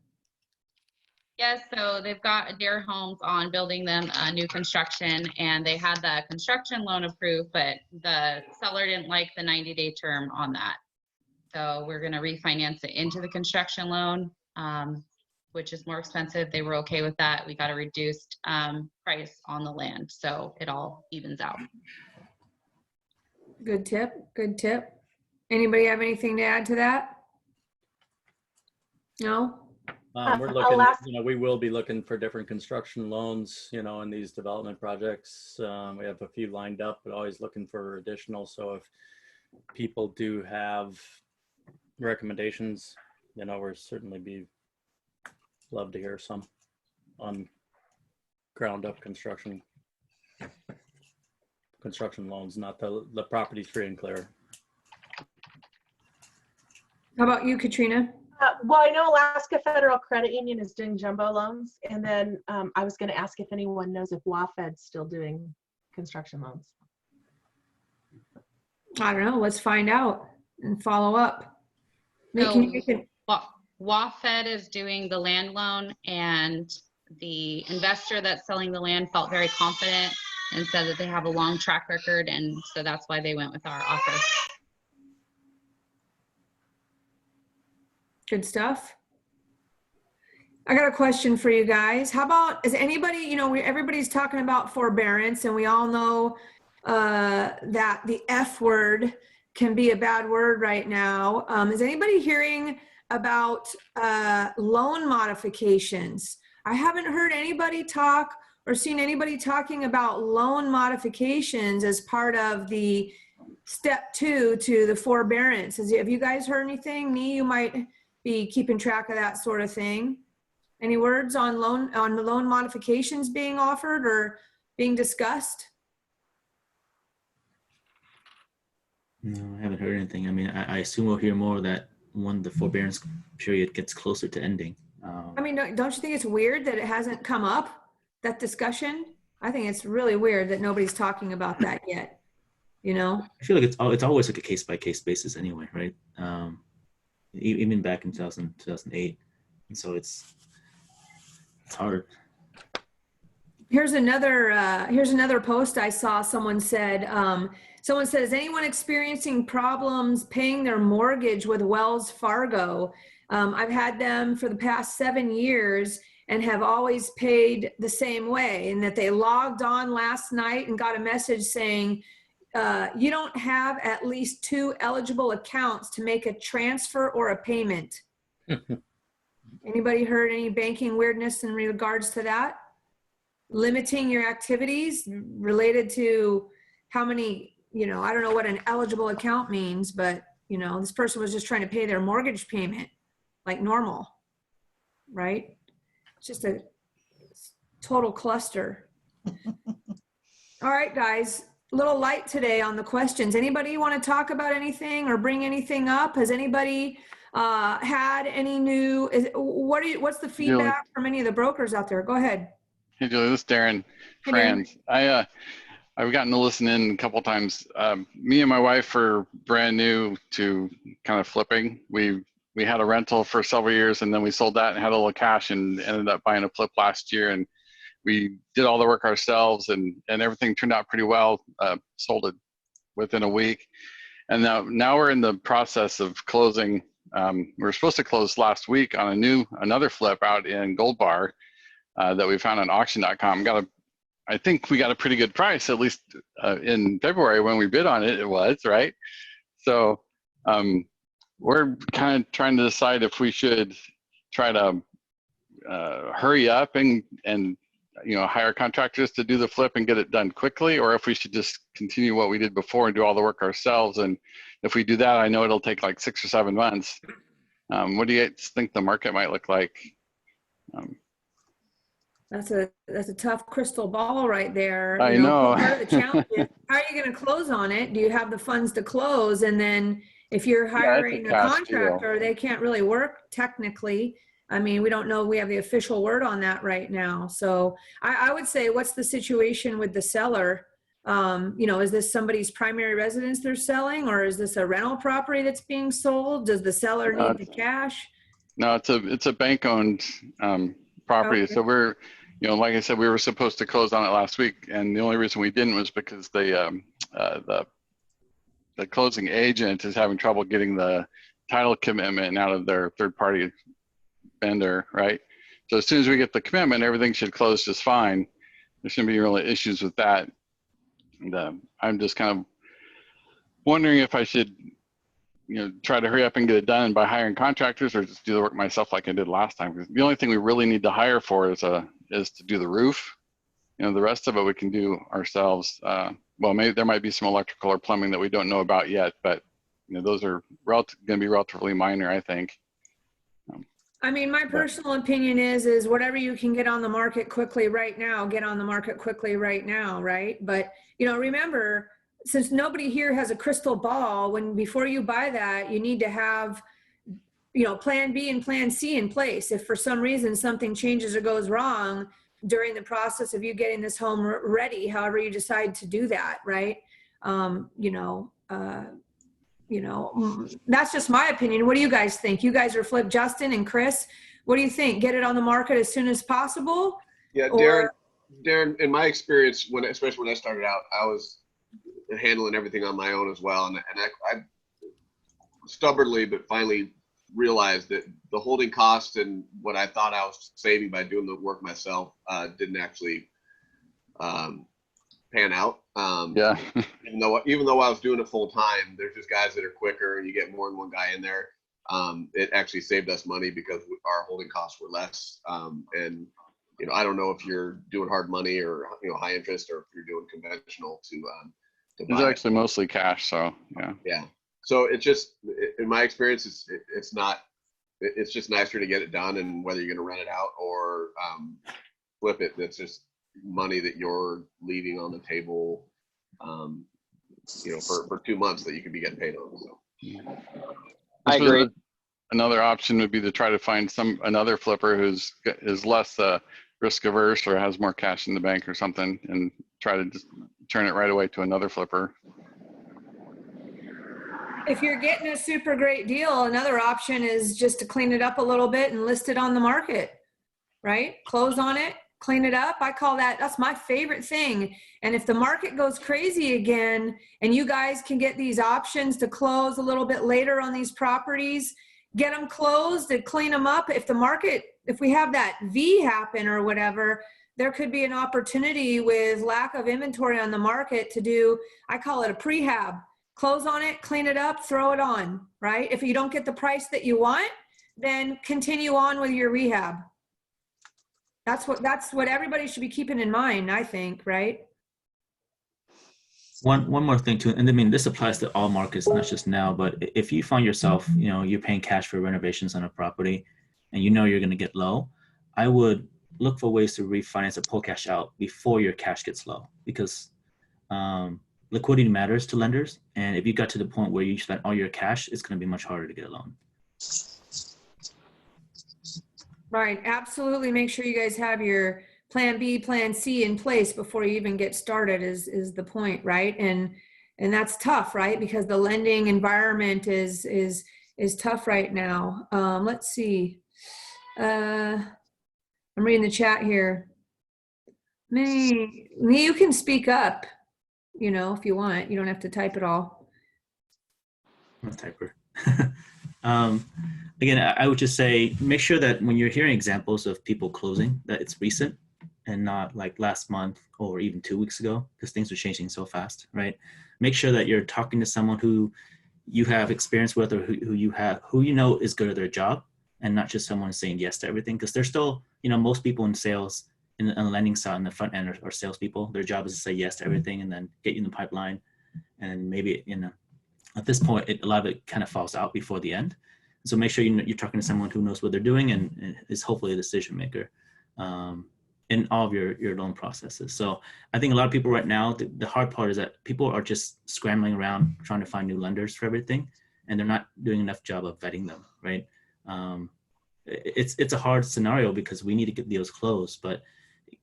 S11: Yes, so they've got Adair Homes on building them a new construction, and they had the construction loan approved, but the seller didn't like the 90-day term on that. So we're going to refinance it into the construction loan, which is more expensive. They were okay with that. We got a reduced price on the land, so it all evens out.
S1: Good tip. Good tip. Anybody have anything to add to that? No?
S7: We're looking, you know, we will be looking for different construction loans, you know, in these development projects. We have a few lined up, but always looking for additional. So if people do have recommendations, you know, we're certainly love to hear some on ground up construction loans, not the properties free and clear.
S1: How about you, Katrina?
S2: Well, I know Alaska Federal Credit Union is doing jumbo loans, and then I was going to ask if anyone knows if WaFed's still doing construction loans.
S1: I don't know. Let's find out and follow up.
S11: WaFed is doing the land loan, and the investor that's selling the land felt very confident and said that they have a long track record, and so that's why they went with our offer.
S1: Good stuff. I got a question for you guys. How about, is anybody, you know, everybody's talking about forbearance, and we all know that the F word can be a bad word right now. Is anybody hearing about loan modifications? I haven't heard anybody talk or seen anybody talking about loan modifications as part of the step 2 to the forbearance. Have you guys heard anything? Me, you might be keeping track of that sort of thing. Any words on the loan modifications being offered or being discussed?
S6: No, I haven't heard anything. I mean, I assume we'll hear more of that when the forbearance period gets closer to ending.
S1: I mean, don't you think it's weird that it hasn't come up, that discussion? I think it's really weird that nobody's talking about that yet, you know?
S6: I feel like it's always like a case-by-case basis anyway, right? Even back in 2008. And so it's hard.
S1: Here's another post I saw. Someone said, is anyone experiencing problems paying their mortgage with Wells Fargo? I've had them for the past 7 years and have always paid the same way, and that they logged on last night and got a message saying, you don't have at least 2 eligible accounts to make a transfer or a payment. Anybody heard any banking weirdness in regards to that? Limiting your activities related to how many, you know, I don't know what an eligible account means, but, you know, this person was just trying to pay their mortgage payment like normal, right? It's just a total cluster. All right, guys, a little light today on the questions. Anybody want to talk about anything or bring anything up? Has anybody had any new, what's the feedback from any of the brokers out there? Go ahead.
S13: Hey, Julie, this is Darren Franz. I've gotten to listen in a couple times. Me and my wife are brand new to kind of flipping. We had a rental for several years, and then we sold that and had a little cash and ended up buying a flip last year. And we did all the work ourselves, and everything turned out pretty well. Sold it within a week. And now we're in the process of closing. We were supposed to close last week on another flip out in Gold Bar that we found on auction.com. I think we got a pretty good price, at least in February when we bid on it, it was, right? So we're kind of trying to decide if we should try to hurry up and you know, hire contractors to do the flip and get it done quickly, or if we should just continue what we did before and do all the work ourselves. And if we do that, I know it'll take like 6 or 7 months. What do you guys think the market might look like?
S1: That's a tough crystal ball right there.
S13: I know.
S1: Part of the challenge is, how are you going to close on it? Do you have the funds to close? And then if you're hiring a contractor, they can't really work technically. I mean, we don't know. We have the official word on that right now. So I would say, what's the situation with the seller? You know, is this somebody's primary residence they're selling, or is this a rental property that's being sold? Does the seller need the cash?
S13: No, it's a bank-owned property. Okay. So we're, you know, like I said, we were supposed to close on it last week, and the only reason we didn't was because the closing agent is having trouble getting the title commitment out of their third-party vendor, right? So as soon as we get the commitment, everything should close just fine. There shouldn't be really issues with that. And I'm just kind of wondering if I should, you know, try to hurry up and get it done by hiring contractors, or just do the work myself like I did last time. Because the only thing we really need to hire for is to do the roof. You know, the rest of it we can do ourselves. Well, maybe there might be some electrical or plumbing that we don't know about yet, but you know, those are going to be relatively minor, I think.
S1: I mean, my personal opinion is whatever you can get on the market quickly right now, get on the market quickly right now, right? But, you know, remember, since nobody here has a crystal ball, before you buy that, you need to have, you know, plan B and plan C in place. If for some reason something changes or goes wrong during the process of you getting this home ready, however you decide to do that, right? You know, that's just my opinion. What do you guys think? You guys are flip. Justin and Chris, what do you think? Get it on the market as soon as possible?
S9: Yeah, Darren, in my experience, especially when I started out, I was handling everything on my own as well. And I stubbornly, but finally realized that the holding costs and what I thought I was saving by doing the work myself didn't actually pan out.
S13: Yeah.
S9: even though I was doing it full time, there's just guys that are quicker, and you get more than one guy in there. It actually saved us money because our holding costs were less. And you know, I don't know if you're doing hard money or, you know, high interest, or if you're doing conventional to
S13: it's actually mostly cash. So yeah.
S9: Yeah. So it's just, in my experience, it's just nicer to get it done, and whether you're going to rent it out or flip it, that's just money that you're leaving on the table, you know, for 2 months that you could be getting paid on. So
S10: I agree.
S13: Another option would be to try to find another flipper who's less risk averse or has more cash in the bank or something, and try to just turn it right away to another flipper.
S1: If you're getting a super great deal, another option is just to clean it up a little bit and list it on the market, right? Close on it, clean it up. I call that's my favorite thing. And if the market goes crazy again, and you guys can get these options to close a little bit later on these properties, get them closed and clean them up. If the market, if we have that V happen or whatever, there could be an opportunity with lack of inventory on the market to do, I call it a prehab. Close on it, clean it up, throw it on, right? If you don't get the price that you want, then continue on with your rehab. That's what everybody should be keeping in mind, I think, right?
S6: One more thing too, and I mean, this applies to all markets, not just now, but if you find yourself, you know, you're paying cash for renovations on a property and you know you're going to get low, I would look for ways to refinance or pull cash out before your cash gets low, because liquidity matters to lenders. And if you got to the point where you spent all your cash, it's going to be much harder to get a loan.
S1: Right, absolutely. Make sure you guys have your plan B, plan C in place before you even get started is the point, right? And that's tough, right? Because the lending environment is tough right now. Let's see. I'm reading the chat here. Me, you can speak up, you know, if you want. You don't have to type it all.
S6: I'm a typer. Again, I would just say, make sure that when you're hearing examples of people closing, that it's recent and not like last month or even 2 weeks ago, because things are changing so fast, right? Make sure that you're talking to someone who you have experience with, or who you know is good at their job, and not just someone saying yes to everything. Because there's still, you know, most people in sales, on the lending side, on the front end, are salespeople. Their job is to say yes to everything and then get you in the pipeline. And maybe, you know, at this point, a lot of it kind of falls out before the end. So make sure you're talking to someone who knows what they're doing and is hopefully a decision maker in all of your loan processes. So I think a lot of people right now, the hard part is that people are just scrambling around trying to find new lenders for everything, and they're not doing enough job of vetting them, right? It's a hard scenario because we need to get deals closed, but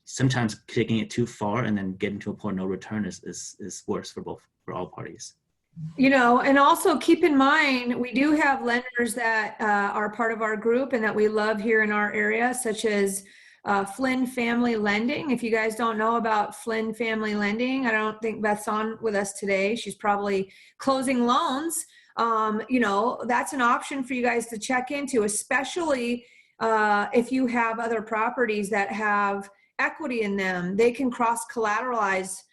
S6: sometimes taking it too far and then getting to a point of no return is worse for all parties.
S1: You know, and also keep in mind, we do have lenders that are part of our group and that we love here in our area, such as Flynn Family Lending. If you guys don't know about Flynn Family Lending, I don't think Beth's on with us today. She's probably closing loans. You know, that's an option for you guys to check into, especially if you have other properties that have equity in them. They can cross-collateralize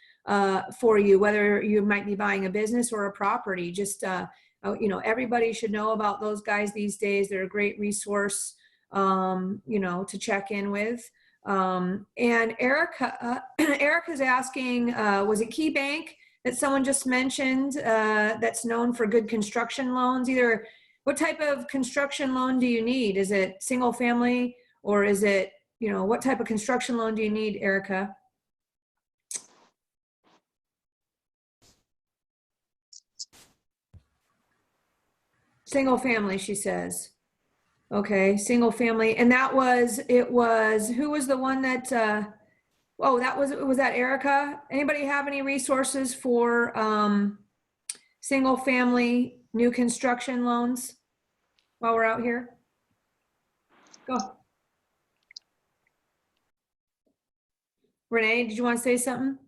S1: for you, whether you might be buying a business or a property. Just, you know, everybody should know about those guys these days. They're a great resource, you know, to check in with. And Erica's asking, was it Key Bank that someone just mentioned that's known for good construction loans? Either, what type of construction loan do you need? Is it single family, or is it, you know, what type of construction loan do you need, Erica? Single family, she says. Okay, single family. And who was the one that, was that Erica? Anybody have any resources for single family new construction loans while we're out here? Go. Renee, did you want to say something?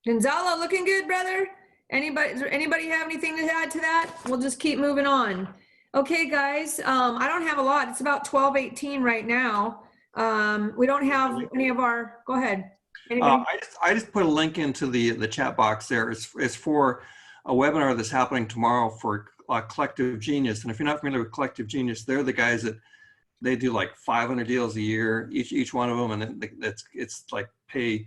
S1: Gonzalo, looking good, brother. Anybody have anything to add to that? We'll just keep moving on. Okay, guys, I don't have a lot. It's about 12:18 right now. We don't have any of our, go ahead.
S8: I just put a link into the chat box there. It's for a webinar that's happening tomorrow for Collective Genius. And if you're not familiar with Collective Genius, they're the guys that they do like 500 deals a year, each one of them. And it's like pay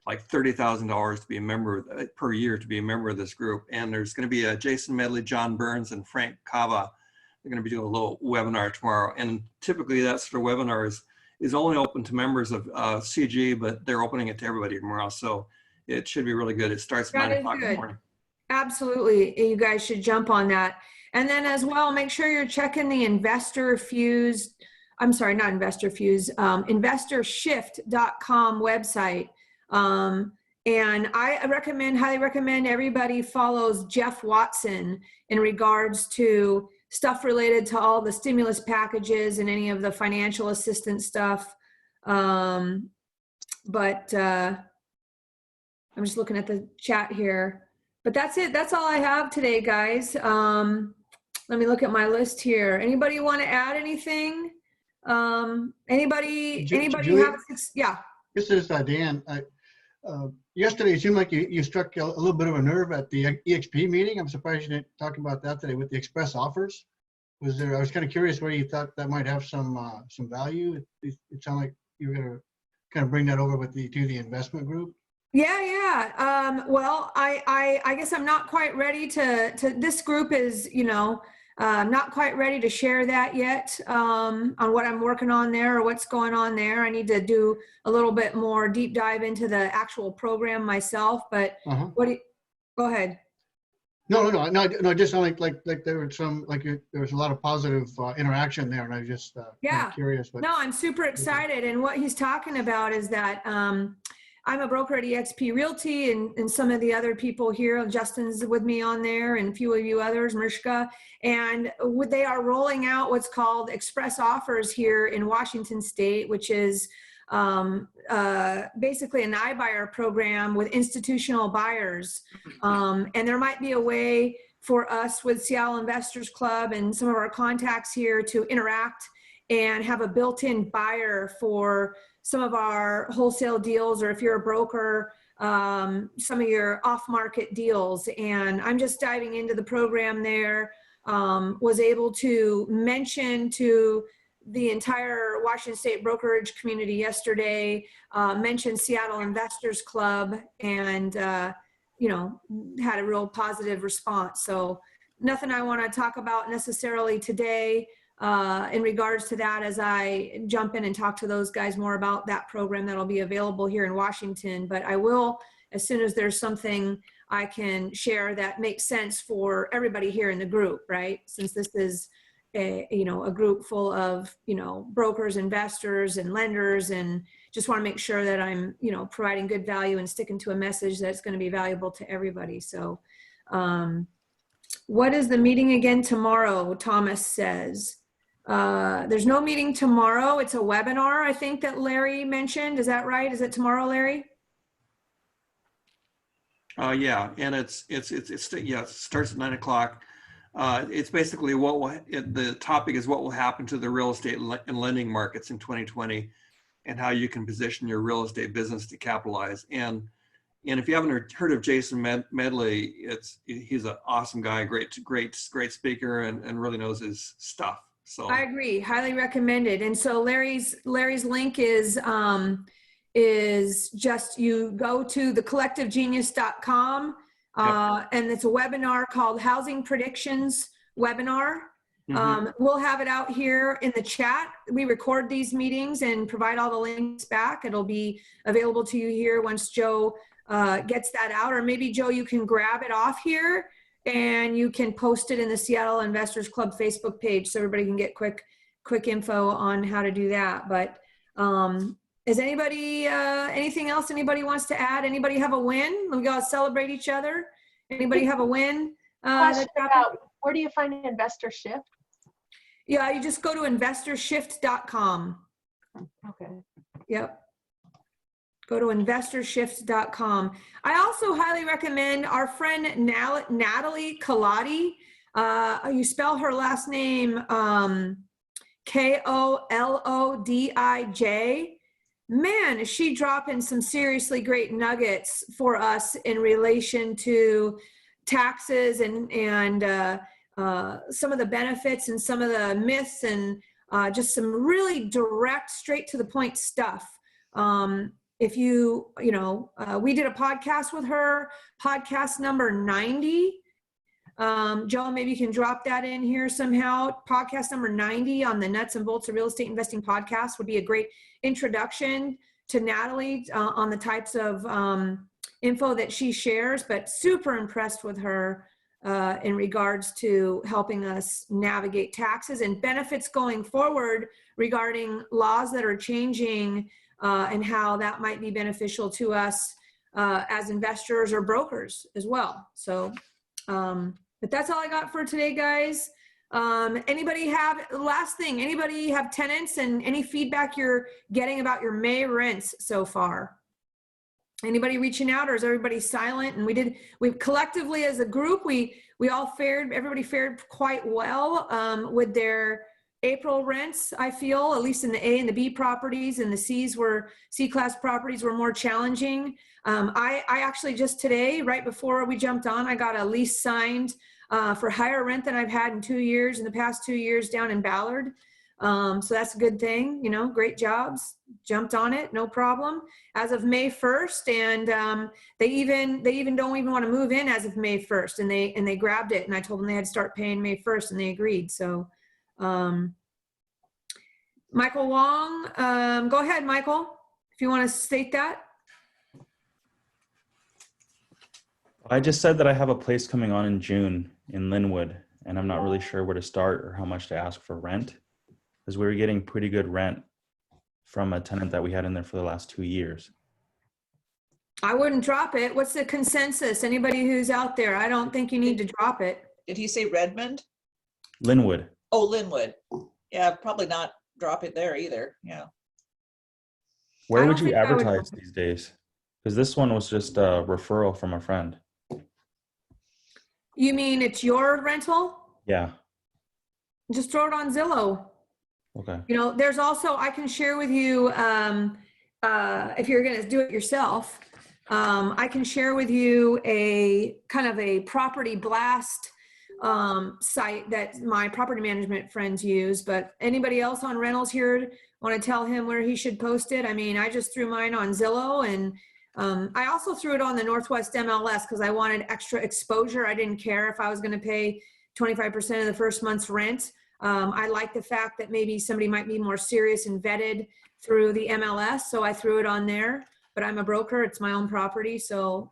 S8: like $30,000 to be a member per year to be a member of this group. And there's going to be Jason Medley, John Burns, and Frank Cava. They're going to be doing a little webinar tomorrow. And typically that sort of webinar is only open to members of CG, but they're opening it to everybody tomorrow. So it should be really good. It starts at 9 o'clock in the morning.
S1: Absolutely. You guys should jump on that. And then as well, make sure you're checking the InvestorShift.com website. And I highly recommend everybody follows Jeff Watson in regards to stuff related to all the stimulus packages and any of the financial assistance stuff. But I'm just looking at the chat here. But that's it. That's all I have today, guys. Let me look at my list here. Anybody want to add anything? Anybody
S14: Julie,
S1: have, yeah.
S14: this is Dan. Yesterday, it seemed like you struck a little bit of a nerve at the EXP meeting. I'm surprised you didn't talk about that today with the express offers. Was there? I was kind of curious where you thought that might have some value. It sounded like you were going to kind of bring that over with to the investment group.
S1: Yeah. Well, I guess I'm not quite ready to this group is, not quite ready to share that yet, on what I'm working on there or what's going on there. I need to do a little bit more deep dive into the actual program myself, but go ahead.
S14: No, just sounded like there was there was a lot of positive interaction there, and I was just kind of curious. But
S1: no, I'm super excited. And what he's talking about is that I'm a broker at eXp Realty, and some of the other people here, Justin's with me on there, and a few of you others, Mishka, and they are rolling out what's called express offers here in Washington State, which is basically an iBuyer program with institutional buyers. And there might be a way for us with Seattle Investors Club and some of our contacts here to interact and have a built-in buyer for some of our wholesale deals, or if you're a broker, some of your off-market deals. And I'm just diving into the program there. Was able to mention to the entire Washington State brokerage community yesterday, mentioned Seattle Investors Club, and had a real positive response. So nothing I want to talk about necessarily today in regards to that, as I jump in and talk to those guys more about that program that'll be available here in Washington. But I will, as soon as there's something I can share that makes sense for everybody here in the group, right? Since this is a group full of, brokers, investors, and lenders, and just want to make sure that I'm, providing good value and sticking to a message that's going to be valuable to everybody. So what is the meeting again tomorrow? Thomas says. There's no meeting tomorrow. It's a webinar, I think, that Larry mentioned. Is that right? Is it tomorrow, Larry?
S8: Yeah, and it starts at 9 o'clock. It's basically the topic is what will happen to the real estate and lending markets in 2020, and how you can position your real estate business to capitalize. And if you haven't heard of Jason Medley, he's an awesome guy, great speaker, and really knows his stuff. So
S1: I agree, highly recommended. And so Larry's link is just, you go to thecollectivegenius.com, and it's a webinar called Housing Predictions Webinar. We'll have it out here in the chat. We record these meetings and provide all the links back. It'll be available to you here once Joe gets that out, or maybe Joe, you can grab it off here and you can post it in the Seattle Investors Club Facebook page so everybody can get quick info on how to do that. But is anybody, anything else anybody wants to add? Anybody have a win? We gotta celebrate each other. Anybody have a win?
S2: Question about, where do you find Investor Shift?
S1: Yeah, you just go to investorshift.com.
S2: Okay.
S1: Yep. Go to investorshift.com. I also highly recommend our friend Natalie Colati. You spell her last name Kolodij. Man, is she dropping some seriously great nuggets for us in relation to taxes and some of the benefits and some of the myths, and just some really direct, straight to the point stuff. If you we did a podcast with her, podcast number 90. Joe, maybe you can drop that in here somehow. Podcast number 90 on the Nuts and Bolts of Real Estate Investing podcast would be a great introduction to Natalie on the types of info that she shares, but super impressed with her in regards to helping us navigate taxes and benefits going forward regarding laws that are changing, and how that might be beneficial to us as investors or brokers as well. So, but that's all I got for today, guys. Anybody have, last thing, anybody have tenants and any feedback you're getting about your May rents so far? Anybody reaching out, or is everybody silent? And we collectively as a group, everybody fared quite well with their April rents, I feel, at least in the A and the B properties, and the C-class properties were more challenging. I actually just today, right before we jumped on, I got a lease signed for higher rent than I've had in the past 2 years down in Ballard. So that's a good thing, great jobs, jumped on it, no problem, as of May 1st. And they even don't even want to move in as of May 1st. And they grabbed it, and I told them they had to start paying May 1st, and they agreed. So Michael Wong, go ahead, Michael, if you want to state that.
S15: I just said that I have a place coming on in June in Linwood, and I'm not really sure where to start or how much to ask for rent, because we were getting pretty good rent from a tenant that we had in there for the last 2 years.
S1: I wouldn't drop it. What's the consensus? Anybody who's out there? I don't think you need to drop it.
S3: Did he say Redmond?
S15: Linwood.
S3: Oh, Linwood. Yeah, probably not drop it there either. Yeah.
S15: Where would you advertise these days? Because this one was just a referral from a friend.
S1: You mean it's your rental?
S15: Yeah.
S1: Just throw it on Zillow.
S15: Okay.
S1: There's also, I can share with you, if you're going to do it yourself, I can share with you a kind of a property blast site that my property management friends use. But anybody else on rentals here want to tell him where he should post it? I mean, I just threw mine on Zillow, and I also threw it on the Northwest MLS because I wanted extra exposure. I didn't care if I was going to pay 25% of the first month's rent. I like the fact that maybe somebody might be more serious and vetted through the MLS, so I threw it on there. But I'm a broker; it's my own property, so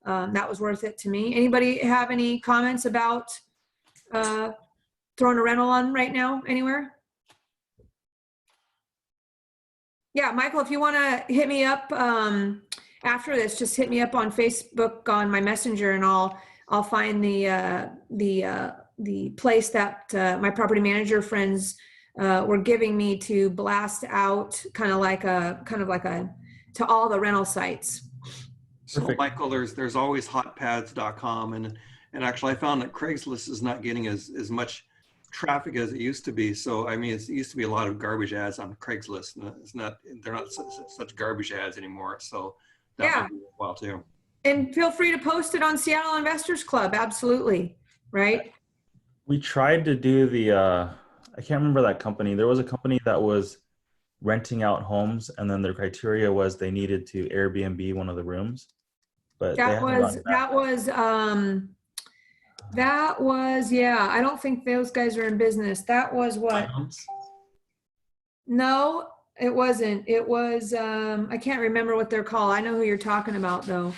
S1: that was worth it to me. Anybody have any comments about throwing a rental on right now anywhere? Yeah, Michael, if you want to hit me up after this, just hit me up on Facebook on my messenger, and I'll find the place that my property manager friends were giving me to blast out, kind of like a to all the rental sites.
S8: So Michael, there's always hotpads.com, and actually I found that Craigslist is not getting as much traffic as it used to be. So I mean, it used to be a lot of garbage ads on Craigslist, and they're not such garbage ads anymore. So that might be worthwhile too.
S1: And feel free to post it on Seattle Investors Club. Absolutely, right?
S15: We tried to do I can't remember that company. There was a company that was renting out homes, and then their criteria was they needed to Airbnb one of the rooms. But that was yeah. I don't think those guys are in business. That was what? No, it wasn't. It was I can't remember what they're called. I know who you're talking about though.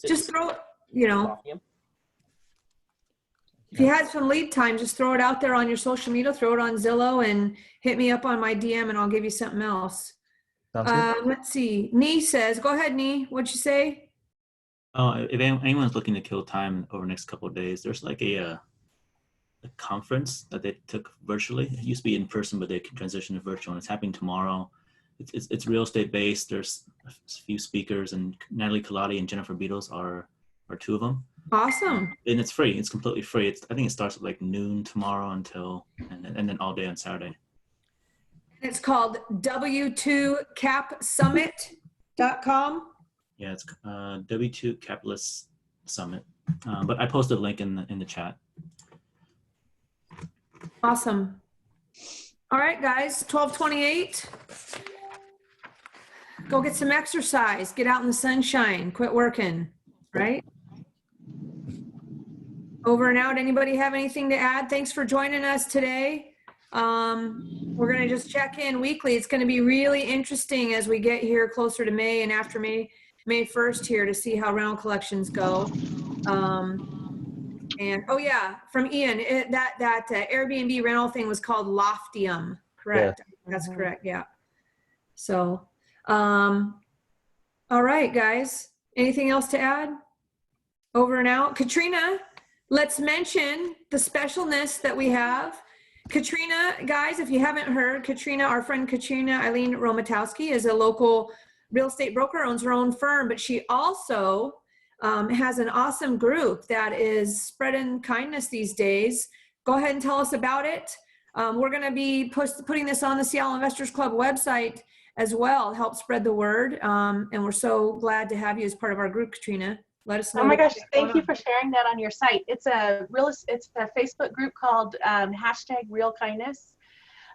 S15: Just throw it, if you had some lead time, just throw it out there on your social media, throw it on Zillow, and hit me up on my DM, and I'll give you something else. Let's see. Nee says, go ahead, Nee. What'd you say?
S6: If anyone's looking to kill time over the next couple of days, there's like a conference that they took virtually. It used to be in person, but they can transition to virtual, and it's happening tomorrow. It's real estate based. There's a few speakers, and Natalie Colati and Jennifer Beatles are two of them.
S1: Awesome.
S6: And it's free. It's completely free. I think it starts at like noon tomorrow and then all day on Saturday.
S1: It's called W2CapSummit.com.
S6: Yeah, it's W2 Capitalist Summit. But I posted a link in the chat.
S1: Awesome. All right, guys, 12:28. Go get some exercise. Get out in the sunshine. Quit working, right? Over and out. Anybody have anything to add? Thanks for joining us today. We're going to just check in weekly. It's going to be really interesting as we get here closer to May and after May 1st here to see how rental collections go. And oh yeah, from Ian, that Airbnb rental thing was called Loftium, correct? Yeah. That's correct. Yeah. So, all right, guys. Anything else to add? Over and out. Katrina, let's mention the specialness that we have. Katrina, guys, if you haven't heard, Katrina, our friend Katrina Eileen Romatowski is a local real estate broker, owns her own firm, but she also has an awesome group that is spreading kindness these days. Go ahead and tell us about it. We're going to be putting this on the Seattle Investors Club website as well, help spread the word. And we're so glad to have you as part of our group, Katrina. Let us know.
S2: Oh my gosh, thank you for sharing that on your site. It's a Facebook group called #RealKindness.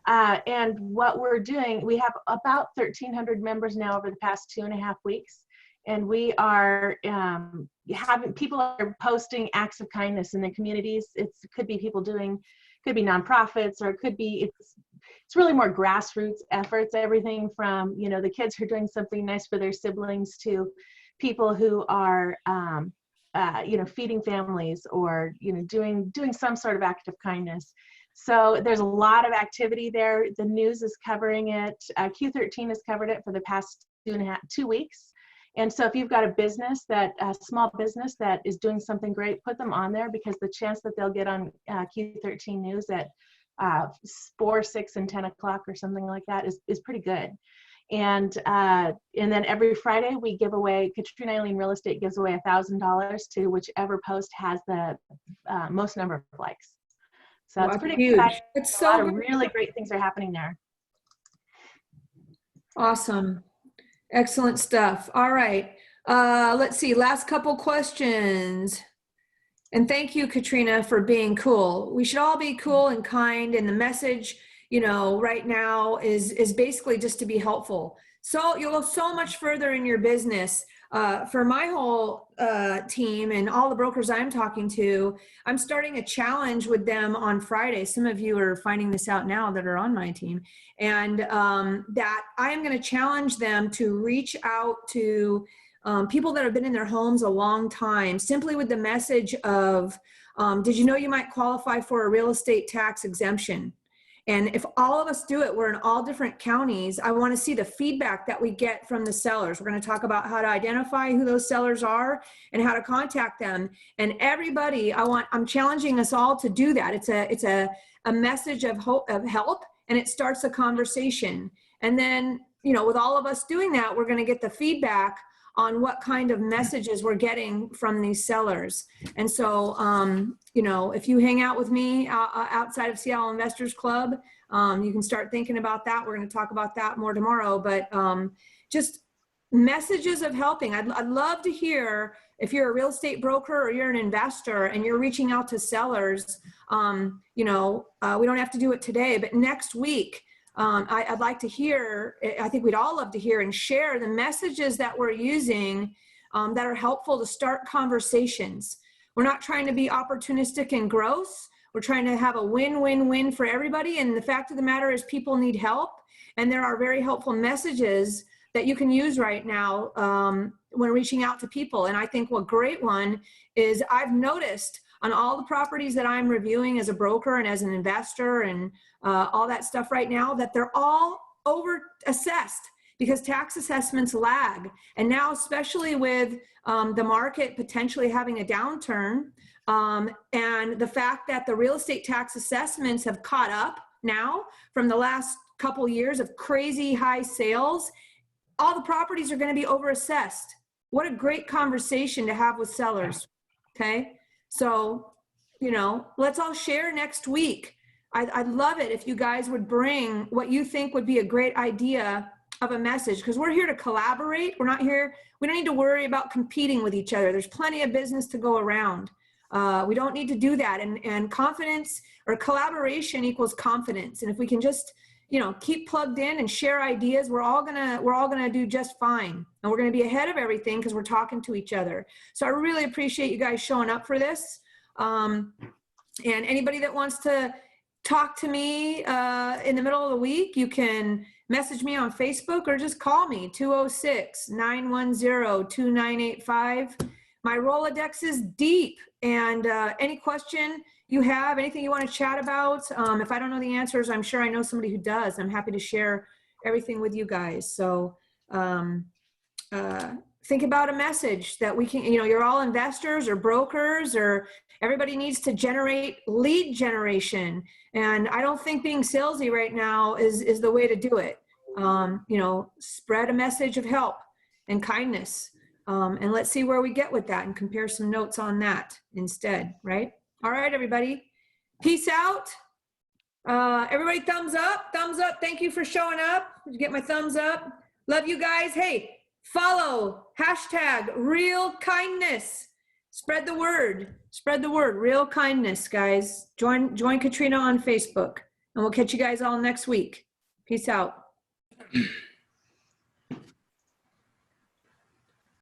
S2: And what we're doing, we have about 1,300 members now over the past 2.5 weeks. And we are people are posting acts of kindness in their communities. It could be people could be nonprofits, or it could be, it's really more grassroots efforts, everything from, the kids who are doing something nice for their siblings to people who are, feeding families, or, doing some sort of act of kindness. So there's a lot of activity there. The news is covering it. Q13 has covered it for the past 2 weeks. And so if you've got a small business that is doing something great, put them on there, because the chance that they'll get on Q13 news at 4, 6, and 10 o'clock or something like that is pretty good. And then every Friday we give away, Katrina Eileen Real Estate gives away $1,000 to whichever post has the most number of likes. So it's pretty
S1: huge.
S2: exciting.
S1: It's
S2: a lot
S1: so
S2: of really great things are happening there.
S1: Awesome. Excellent stuff. All right. Let's see. Last couple questions. And thank you, Katrina, for being cool. We should all be cool and kind. And the message, right now is basically just to be helpful. So you'll go so much further in your business. For my whole team and all the brokers I'm talking to, I'm starting a challenge with them on Friday. Some of you are finding this out now that are on my team. And that I am going to challenge them to reach out to people that have been in their homes a long time, simply with the message of, did you know you might qualify for a real estate tax exemption? And if all of us do it, we're in all different counties. I want to see the feedback that we get from the sellers. We're going to talk about how to identify who those sellers are and how to contact them. And everybody, I'm challenging us all to do that. It's a message of hope, of help, and it starts a conversation. And then, with all of us doing that, we're going to get the feedback on what kind of messages we're getting from these sellers. And so, if you hang out with me outside of Seattle Investors Club, you can start thinking about that. We're going to talk about that more tomorrow, but just messages of helping. I'd love to hear if you're a real estate broker or you're an investor and you're reaching out to sellers, we don't have to do it today, but next week, I'd like to hear, I think we'd all love to hear and share the messages that we're using that are helpful to start conversations. We're not trying to be opportunistic and gross. We're trying to have a win-win-win for everybody. And the fact of the matter is people need help. And there are very helpful messages that you can use right now when reaching out to people. And I think what great one is I've noticed on all the properties that I'm reviewing as a broker and as an investor and all that stuff right now, that they're all over assessed because tax assessments lag. And now, especially with the market potentially having a downturn and the fact that the real estate tax assessments have caught up now from the last couple years of crazy high sales, all the properties are going to be overassessed. What a great conversation to have with sellers. Okay. So, let's all share next week. I'd love it if you guys would bring what you think would be a great idea of a message, because we're here to collaborate. We don't need to worry about competing with each other. There's plenty of business to go around. We don't need to do that. And confidence or collaboration equals confidence. And if we can just, keep plugged in and share ideas, we're all gonna do just fine. And we're gonna be ahead of everything because we're talking to each other. So I really appreciate you guys showing up for this. And anybody that wants to talk to me in the middle of the week, you can message me on Facebook or just call me, 206-910-2985. My Rolodex is deep, and any question you have, anything you want to chat about, if I don't know the answers, I'm sure I know somebody who does. I'm happy to share everything with you guys. So think about a message that we can, you're all investors or brokers, or everybody needs to generate lead generation. And I don't think being salesy right now is the way to do it. You know, spread a message of help and kindness. And let's see where we get with that and compare some notes on that instead, right? All right, everybody. Peace out. Everybody thumbs up, thumbs up. Thank you for showing up. Did you get my thumbs up? Love you guys. Hey, follow #RealKindness. Spread the word, real kindness, guys. Join Katrina on Facebook, and we'll catch you guys all next week. Peace out.